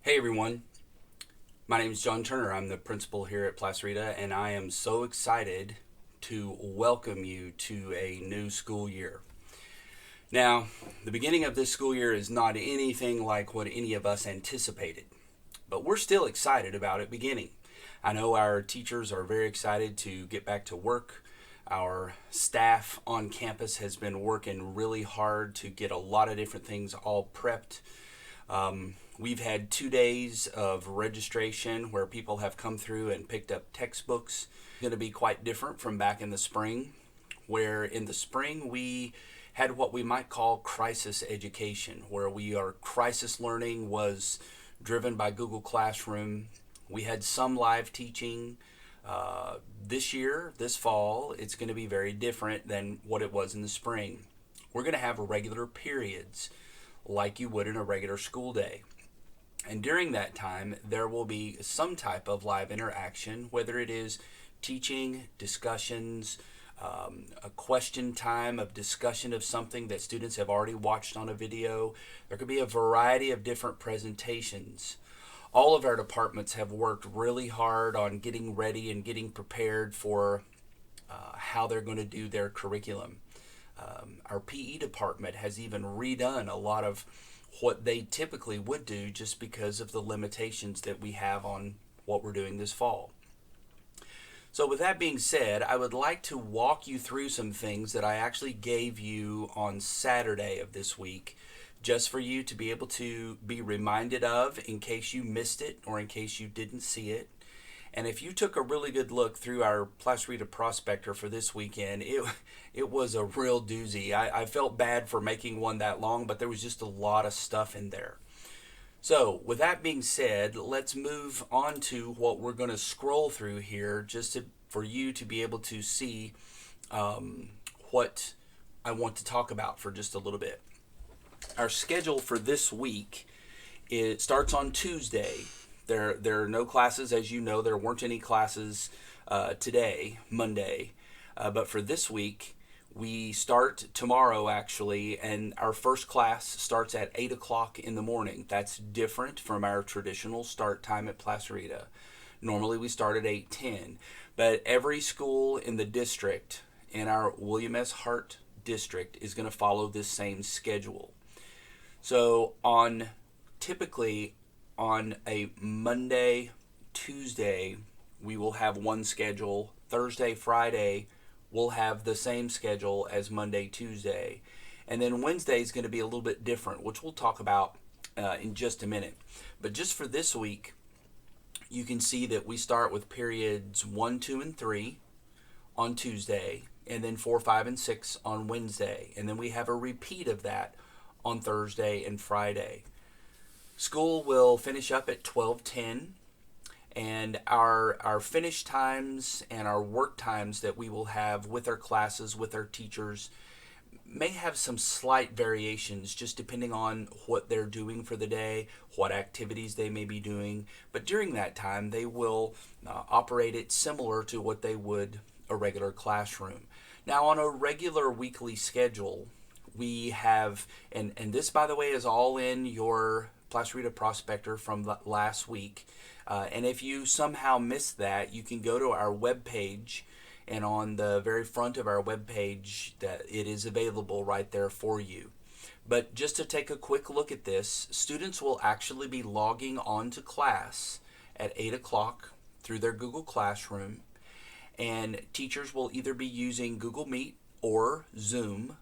Hey everyone, my name is John Turner. I'm the principal here at Placerita, and I am so excited to welcome you to a new school year. Now, the beginning of this school year is not anything like what any of us anticipated, but we're still excited about it beginning. I know our teachers are very excited to get back to work. Our staff on campus has been working really hard to get a lot of different things all prepped. We've had 2 days of registration where people have come through and picked up textbooks. It's going to be quite different from back in the spring, where in the spring we had what we might call crisis education, where our crisis learning was driven by Google Classroom. We had some live teaching. This year, this fall, it's going to be very different than what it was in the spring. We're going to have regular periods like you would in a regular school day. And during that time, there will be some type of live interaction, whether it is teaching, discussions, a question time of discussion of something that students have already watched on a video. There could be a variety of different presentations. All of our departments have worked really hard on getting ready and getting prepared for how they're going to do their curriculum. Our PE department has even redone a lot of what they typically would do just because of the limitations that we have on what we're doing this fall. So with that being said, I would like to walk you through some things that I actually gave you on Saturday of this week, just for you to be able to be reminded of in case you missed it or in case you didn't see it. And if you took a really good look through our Placerita Prospector for this weekend, it was a real doozy. I felt bad for making one that long, but there was just a lot of stuff in there. So with that being said, let's move on to what we're going to scroll through here for you to be able to see what I want to talk about for just a little bit. Our schedule for this week, it starts on Tuesday. There are no classes, as you know. There weren't any classes today, Monday. But for this week, we start tomorrow, actually, and our first class starts at 8 o'clock in the morning. That's different from our traditional start time at Placerita. Normally, we start at 8:10. But every school in the district, in our William S. Hart district, is going to follow this same schedule. So typically on a Monday, Tuesday, we will have one schedule. Thursday, Friday, we'll have the same schedule as Monday, Tuesday. And then Wednesday is going to be a little bit different, which we'll talk about in just a minute. But just for this week, you can see that we start with periods 1, 2, and 3 on Tuesday, and then 4, 5, and 6 on Wednesday. And then we have a repeat of that on Thursday and Friday. School will finish up at 12:10, and our finish times and our work times that we will have with our classes, with our teachers, may have some slight variations just depending on what they're doing for the day, what activities they may be doing. But during that time, they will operate it similar to what they would a regular classroom. Now, on a regular weekly schedule, we have, and this, by the way, is all in your Placerita Prospector from last week. And if you somehow missed that, you can go to our webpage, and on the very front of our webpage, that it is available right there for you. But just to take a quick look at this, students will actually be logging on to class at 8 o'clock through their Google Classroom, and teachers will either be using Google Meet or Zoom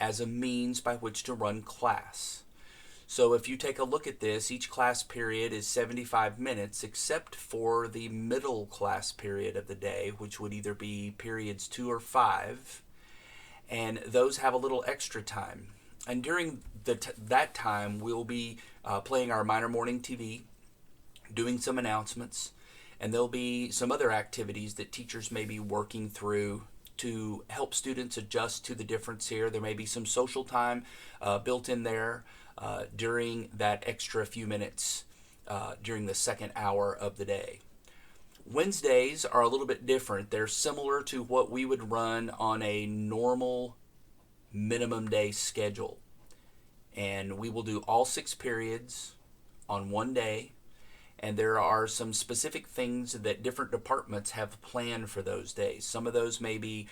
as a means by which to run class. So if you take a look at this, each class period is 75 minutes, except for the middle class period of the day, which would either be periods 2 or 5, and those have a little extra time. And during that time, we'll be playing our minor morning TV, doing some announcements, and there'll be some other activities that teachers may be working through to help students adjust to the difference here. There may be some social time built in there during that extra few minutes during the second hour of the day. Wednesdays are a little bit different. They're similar to what we would run on a normal minimum day schedule. And we will do all 6 periods on one day, and there are some specific things that different departments have planned for those days. Some of those may be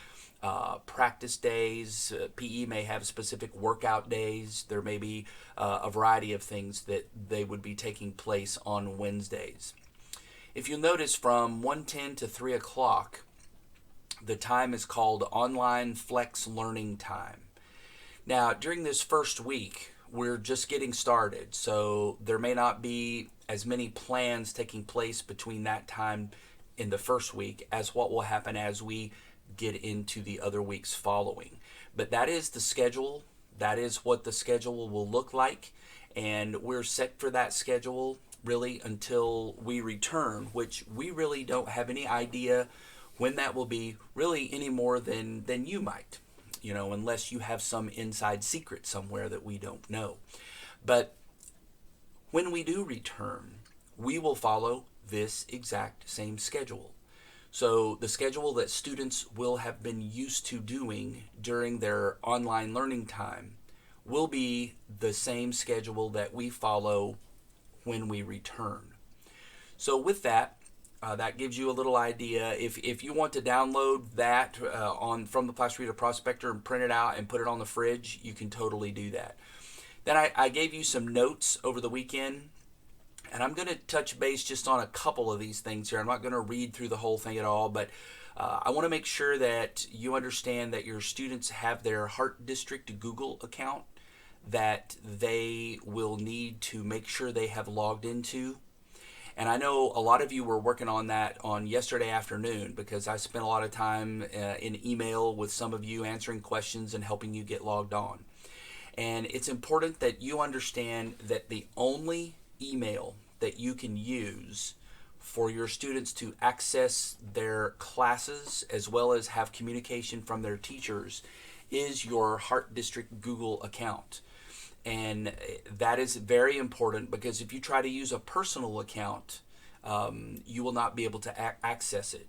practice days. PE may have specific workout days. There may be a variety of things that they would be taking place on Wednesdays. If you'll notice, from 1:10 to 3 o'clock, the time is called Online Flex Learning Time. Now, during this first week, we're just getting started, so there may not be as many plans taking place between that time in the first week as what will happen as we get into the other weeks following. But that is the schedule. That is what the schedule will look like, and we're set for that schedule really until we return, which we really don't have any idea when that will be, really any more than you might, unless you have some inside secret somewhere that we don't know. But when we do return, we will follow this exact same schedule. So the schedule that students will have been used to doing during their online learning time will be the same schedule that we follow when we return. So with that, that gives you a little idea. If you want to download that from the Placerita Prospector and print it out and put it on the fridge, you can totally do that. Then I gave you some notes over the weekend, and I'm going to touch base just on a couple of these things here. I'm not going to read through the whole thing at all, but I want to make sure that you understand that your students have their Heart District Google account that they will need to make sure they have logged into. And I know a lot of you were working on that on yesterday afternoon, because I spent a lot of time in email with some of you answering questions and helping you get logged on. And it's important that you understand that the only email that you can use for your students to access their classes as well as have communication from their teachers is your Heart District Google account. And that is very important, because if you try to use a personal account, you will not be able to access it.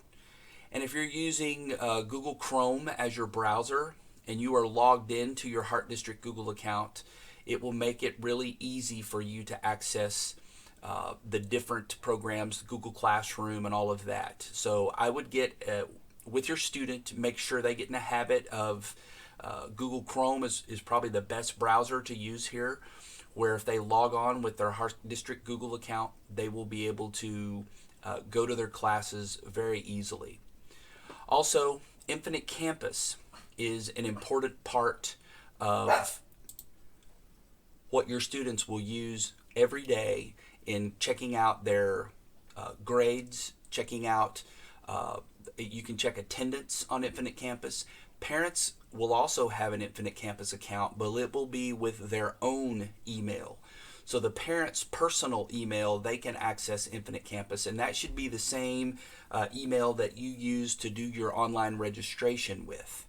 And if you're using Google Chrome as your browser and you are logged into your Heart District Google account, it will make it really easy for you to access the different programs, Google Classroom and all of that. So I would get with your student, make sure they get in the habit of Google Chrome is probably the best browser to use here, where if they log on with their Heart District Google account, they will be able to go to their classes very easily. Also, Infinite Campus is an important part of what your students will use every day in checking out their grades, checking out, you can check attendance on Infinite Campus. Parents will also have an Infinite Campus account, but it will be with their own email. So the parent's personal email, they can access Infinite Campus, and that should be the same email that you use to do your online registration with.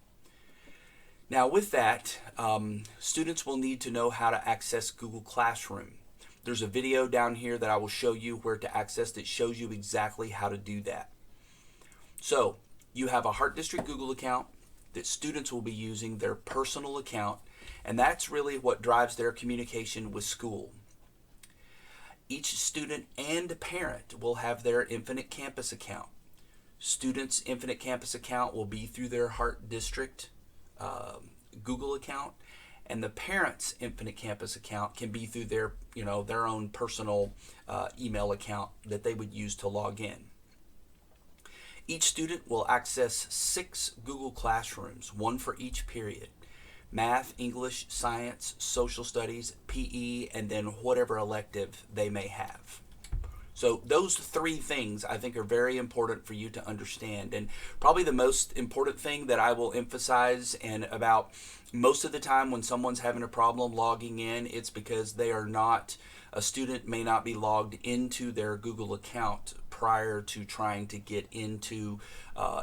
Now with that, students will need to know how to access Google Classroom. There's a video down here that I will show you where to access that shows you exactly how to do that. So you have a Heart District Google account that students will be using, their personal account, and that's really what drives their communication with school. Each student and parent will have their Infinite Campus account. Students' Infinite Campus account will be through their Heart District Google account, and the parents' Infinite Campus account can be through their, their own personal email account that they would use to log in. Each student will access 6 Google Classrooms, one for each period: math, English, science, social studies, PE, and then whatever elective they may have. So those 3 things I think are very important for you to understand. And probably the most important thing that I will emphasize, and about most of the time when someone's having a problem logging in, it's because a student may not be logged into their Google account prior to trying to get into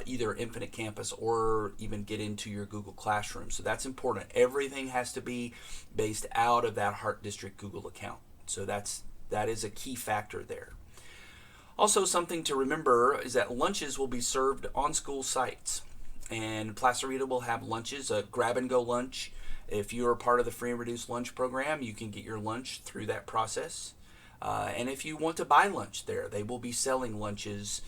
either Infinite Campus or even get into your Google Classroom. So that's important. Everything has to be based out of that Heart District Google account. So that is a key factor there. Also, something to remember is that lunches will be served on school sites, and Placerita will have lunches, a grab-and-go lunch. If you are part of the free and reduced lunch program, you can get your lunch through that process. And if you want to buy lunch there, they will be selling lunches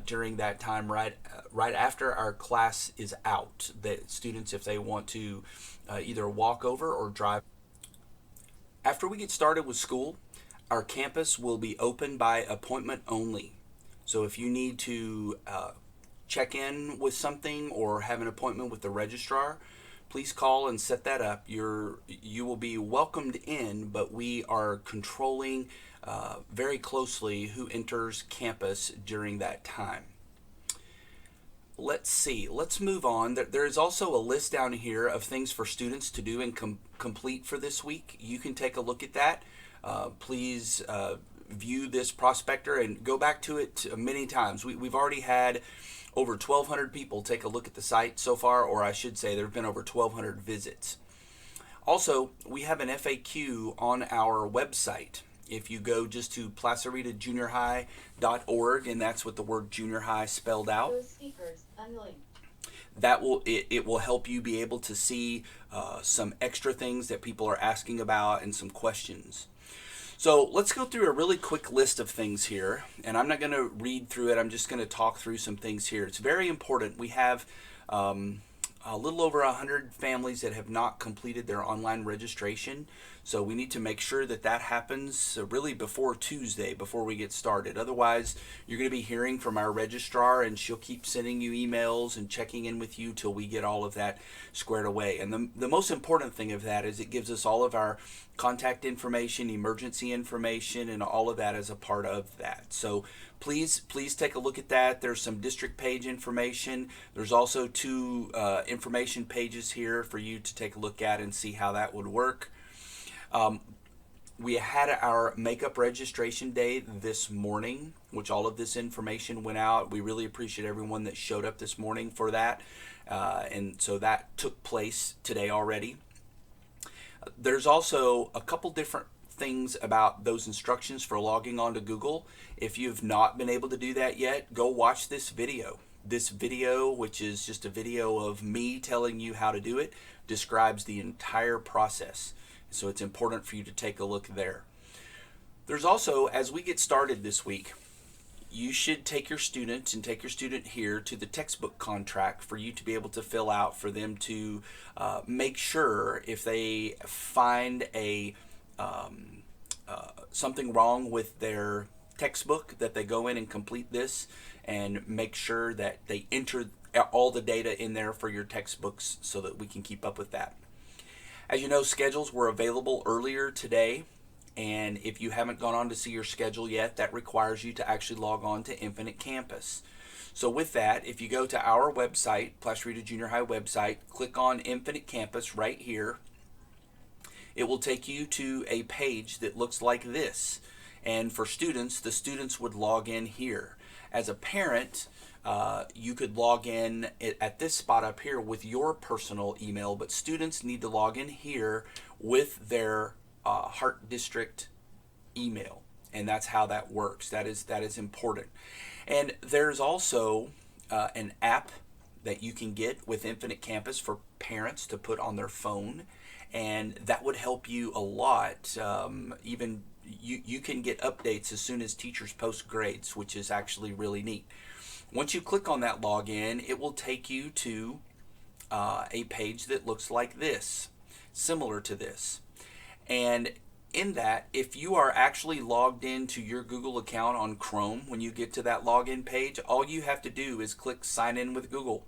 during that time, right after our class is out. That students, if they want to either walk over or drive. After we get started with school, our campus will be open by appointment only. So if you need to check in with something or have an appointment with the registrar, please call and set that up. You will be welcomed in, but we are controlling very closely who enters campus during that time. Let's see. Let's move on. There is also a list down here of things for students to do and complete for this week. You can take a look at that. Please view this prospector and go back to it many times. We've already had over 1,200 people take a look at the site so far, or I should say there have been over 1,200 visits. Also, we have an FAQ on our website. If you go just to placerittajuniorhigh.org, and that's with the word junior high spelled out, it will help you be able to see some extra things that people are asking about and some questions. So let's go through a really quick list of things here, and I'm not going to read through it. I'm just going to talk through some things here. It's very important. We have a little over 100 families that have not completed their online registration. So we need to make sure that that happens really before Tuesday, before we get started. Otherwise, you're going to be hearing from our registrar, and she'll keep sending you emails and checking in with you till we get all of that squared away. And the most important thing of that is it gives us all of our contact information, emergency information, and all of that as a part of that. So please take a look at that. There's some district page information. There's also two information pages here for you to take a look at and see how that would work. We had our makeup registration day this morning, which all of this information went out. We really appreciate everyone that showed up this morning for that. And so that took place today already. There's also a couple different things about those instructions for logging on to Google. If you've not been able to do that yet, go watch this video. This video, which is just a video of me telling you how to do it, describes the entire process. So it's important for you to take a look there. There's also, as we get started this week, you should take your student here to the textbook contract for you to be able to fill out, for them to make sure if they find something wrong with their textbook, that they go in and complete this and make sure that they enter all the data in there for your textbooks so that we can keep up with that. As you know, schedules were available earlier today, and if you haven't gone on to see your schedule yet, that requires you to actually log on to Infinite Campus. So with that, if you go to our website, Placerita Junior High website, click on Infinite Campus right here, it will take you to a page that looks like this. And for students, the students would log in here. As a parent, you could log in at this spot up here with your personal email, but students need to log in here with their Heart District email, and that's how that works. That is important. And there's also an app that you can get with Infinite Campus for parents to put on their phone, and that would help you a lot. Even you can get updates as soon as teachers post grades, which is actually really neat. Once you click on that login, it will take you to a page that looks like this, similar to this. And in that, if you are actually logged into your Google account on Chrome, when you get to that login page, all you have to do is click sign in with Google.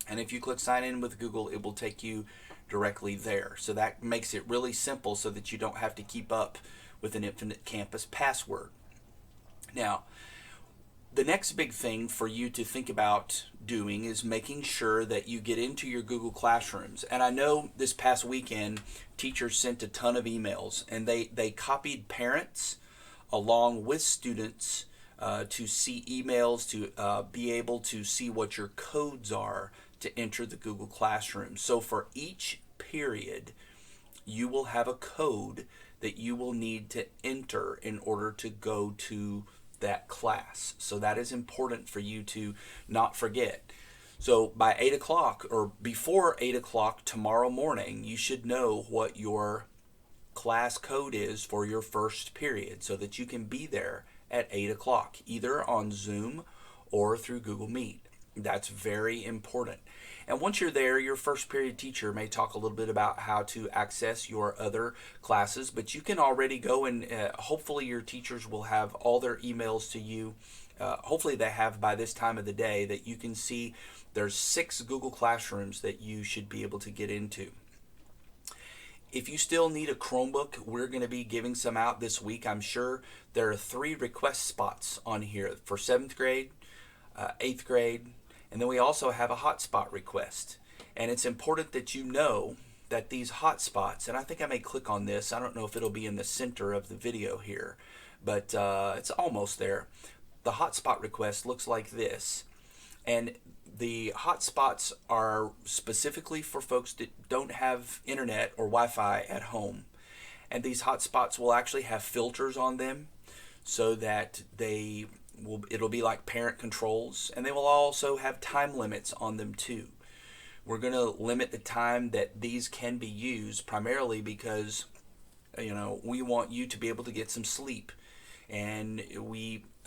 And if you click sign in with Google, it will take you directly there. So that makes it really simple so that you don't have to keep up with an Infinite Campus password. Now, the next big thing for you to think about doing is making sure that you get into your Google Classrooms. And I know this past weekend, teachers sent a ton of emails, and they copied parents along with students to see emails, to be able to see what your codes are to enter the Google Classroom. So for each period, you will have a code that you will need to enter in order to go to that class. So that is important for you to not forget. So by 8 o'clock or before 8 o'clock tomorrow morning, you should know what your class code is for your first period so that you can be there at 8 o'clock, either on Zoom or through Google Meet. That's very important. And once you're there, your first period teacher may talk a little bit about how to access your other classes, but you can already go and hopefully your teachers will have all their emails to you. Hopefully they have by this time of the day that you can see there's 6 Google Classrooms that you should be able to get into. If you still need a Chromebook, we're going to be giving some out this week. I'm sure there are 3 request spots on here for 7th grade, 8th grade, and then we also have a hotspot request. And it's important that you know that these hotspots, and I think I may click on this. I don't know if it'll be in the center of the video here, but it's almost there. The hotspot request looks like this. And the hotspots are specifically for folks that don't have internet or Wi-Fi at home. And these hotspots will actually have filters on them so that it'll be like parent controls, and they will also have time limits on them too. We're going to limit the time that these can be used primarily because we want you to be able to get some sleep, and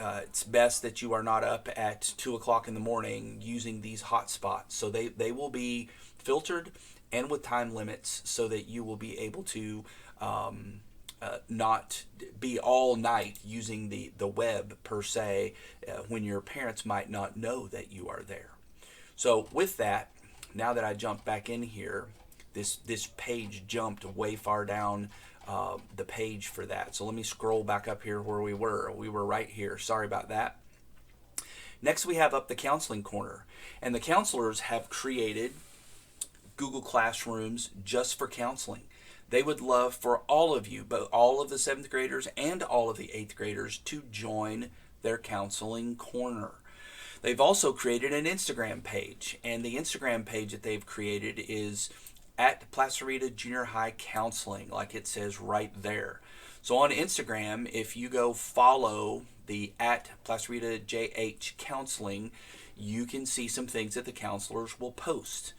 it's best that you are not up at 2 o'clock in the morning using these hotspots. So they will be filtered and with time limits so that you will be able to not be all night using the web per se when your parents might not know that you are there. So with that, now that I jumped back in here, this page jumped way far down the page for that. So let me scroll back up here where we were. We were right here. Sorry about that. Next we have up the counseling corner. And the counselors have created Google Classrooms just for counseling. They would love for all of you, but all of the 7th graders and all of the 8th graders, to join their counseling corner. They've also created an Instagram page, and the Instagram page that they've created is at Placerita Junior High Counseling, like it says right there. So on Instagram, if you go follow the at Placerita JH Counseling, you can see some things that the counselors will post.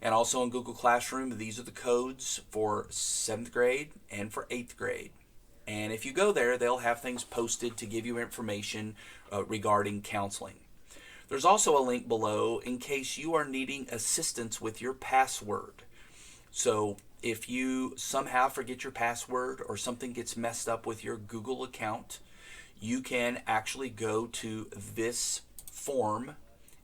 And also in Google Classroom, these are the codes for 7th grade and for 8th grade. And if you go there, they'll have things posted to give you information regarding counseling. There's also a link below in case you are needing assistance with your password. So if you somehow forget your password or something gets messed up with your Google account, you can actually go to this form.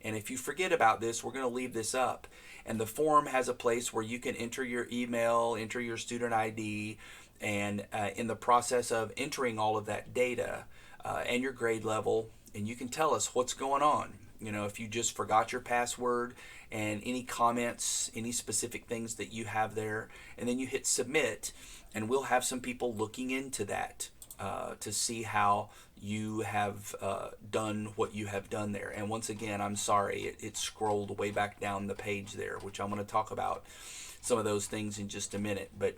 And if you forget about this, we're going to leave this up. And the form has a place where you can enter your email, enter your student ID, and in the process of entering all of that data and your grade level, and you can tell us what's going on. If you just forgot your password and any comments, any specific things that you have there, and then you hit submit, and we'll have some people looking into that to see how you have done what you have done there. And once again, I'm sorry, it scrolled way back down the page there, which I'm going to talk about some of those things in just a minute. But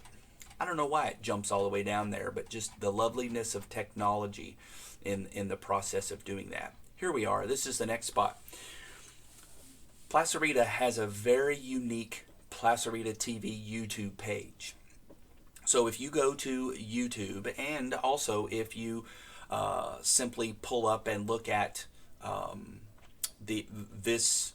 I don't know why it jumps all the way down there, but just the loveliness of technology in the process of doing that. Here we are. This is the next spot. Placerita has a very unique Placerita TV YouTube page. So if you go to YouTube, and also if you simply pull up and look at this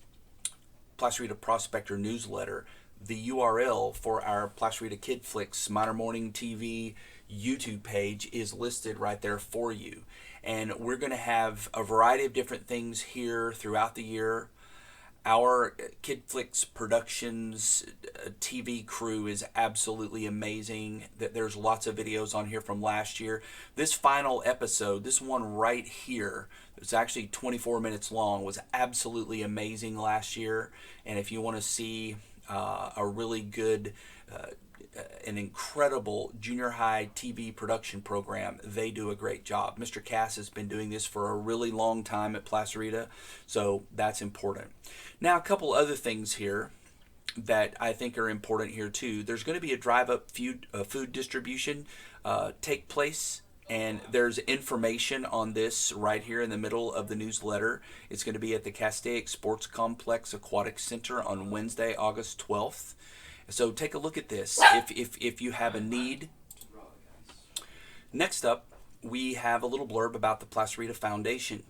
Placerita Prospector newsletter, the URL for our Placerita Kid Flicks Minor Morning TV YouTube page is listed right there for you. And we're going to have a variety of different things here throughout the year. Our Kid Flicks Productions TV crew is absolutely amazing. There's lots of videos on here from last year. This final episode, this one right here, it's actually 24 minutes long, was absolutely amazing last year. And if you want to see a really good, an incredible junior high TV production program, they do a great job. Mr. Cass has been doing this for a really long time at Placerita, so that's important. Now, a couple other things here that I think are important here too. There's going to be a drive-up food distribution take place, and there's information on this right here in the middle of the newsletter. It's going to be at the Castaic Sports Complex Aquatic Center on Wednesday, August 12th. So take a look at this. If you have a need, Next up, we have a little blurb about the Placerita Foundation.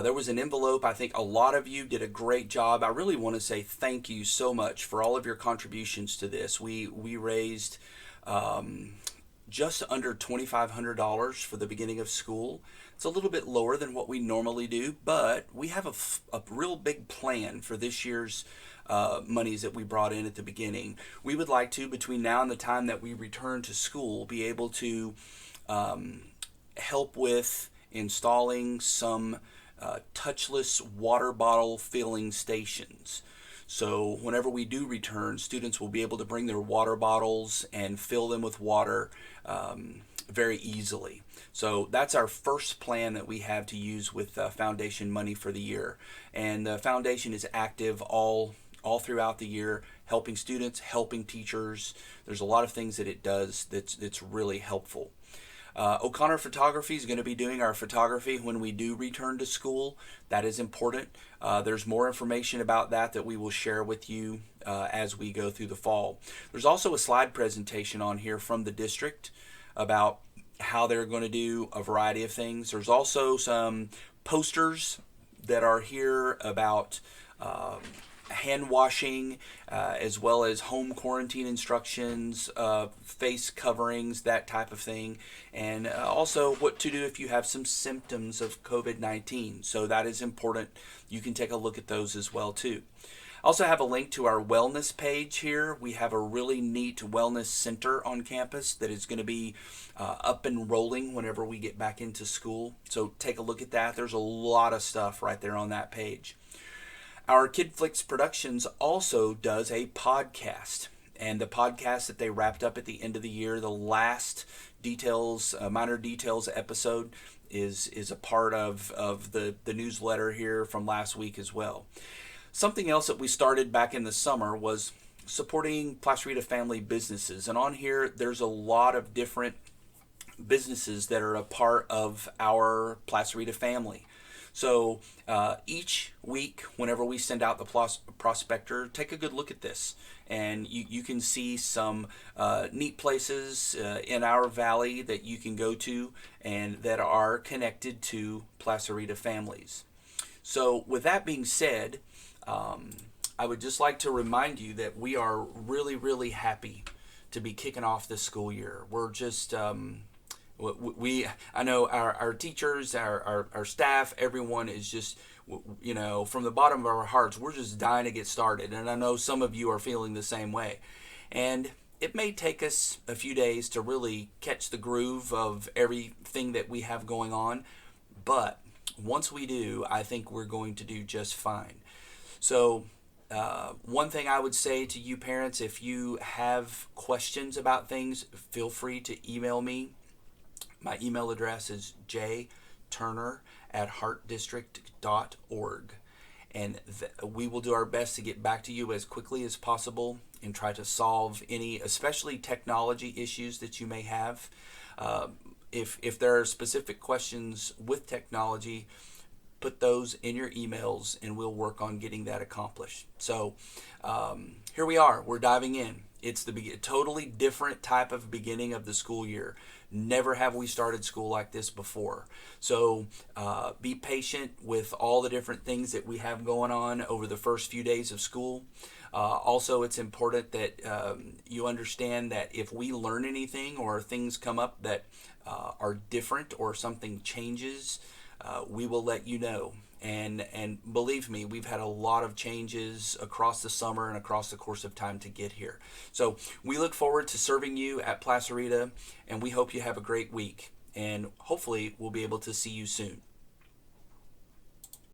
There was an envelope. I think a lot of you did a great job. I really want to say thank you so much for all of your contributions to this. We raised just under $2,500 for the beginning of school. It's a little bit lower than what we normally do, but we have a real big plan for this year's monies that we brought in at the beginning. We would like to, between now and the time that we return to school, be able to help with installing some touchless water bottle filling stations. So whenever we do return, students will be able to bring their water bottles and fill them with water very easily. So that's our first plan that we have to use with foundation money for the year. And the foundation is active all throughout the year, helping students, helping teachers. There's a lot of things that it does that's really helpful. O'Connor Photography is going to be doing our photography when we do return to school. That is important. There's more information about that we will share with you as we go through the fall. There's also a slide presentation on here from the district about how they're going to do a variety of things. There's also some posters that are here about hand washing, as well as home quarantine instructions, face coverings, that type of thing, and also what to do if you have some symptoms of COVID-19. So that is important. You can take a look at those as well too. I also have a link to our wellness page here. We have a really neat wellness center on campus that is going to be up and rolling whenever we get back into school. So take a look at that. There's a lot of stuff right there on that page. Our KidFlix Productions also does a podcast, and the podcast that they wrapped up at the end of the year, the last details, minor details episode, is a part of the newsletter here from last week as well. Something else that we started back in the summer was supporting Placerita family businesses, and on here there's a lot of different businesses that are a part of our Placerita family. So each week, whenever we send out the prospector, take a good look at this, and you can see some neat places in our valley that you can go to and that are connected to Placerita families. So with that being said, I would just like to remind you that we are really, really happy to be kicking off this school year. We're just I know our teachers, our staff, everyone is just, from the bottom of our hearts, we're just dying to get started. And I know some of you are feeling the same way. And it may take us a few days to really catch the groove of everything that we have going on. But once we do, I think we're going to do just fine. So one thing I would say to you parents, if you have questions about things, feel free to email me. My email address is jturner@heartdistrict.org, and we will do our best to get back to you as quickly as possible and try to solve any, especially technology issues that you may have. If there are specific questions with technology, put those in your emails and we'll work on getting that accomplished. So here we are. We're diving in. It's the totally different type of beginning of the school year. Never have we started school like this before. So be patient with all the different things that we have going on over the first few days of school. Also, it's important that you understand that if we learn anything or things come up that are different or something changes, we will let you know. And believe me, we've had a lot of changes across the summer and across the course of time to get here. So we look forward to serving you at Placerita, and we hope you have a great week. And hopefully we'll be able to see you soon.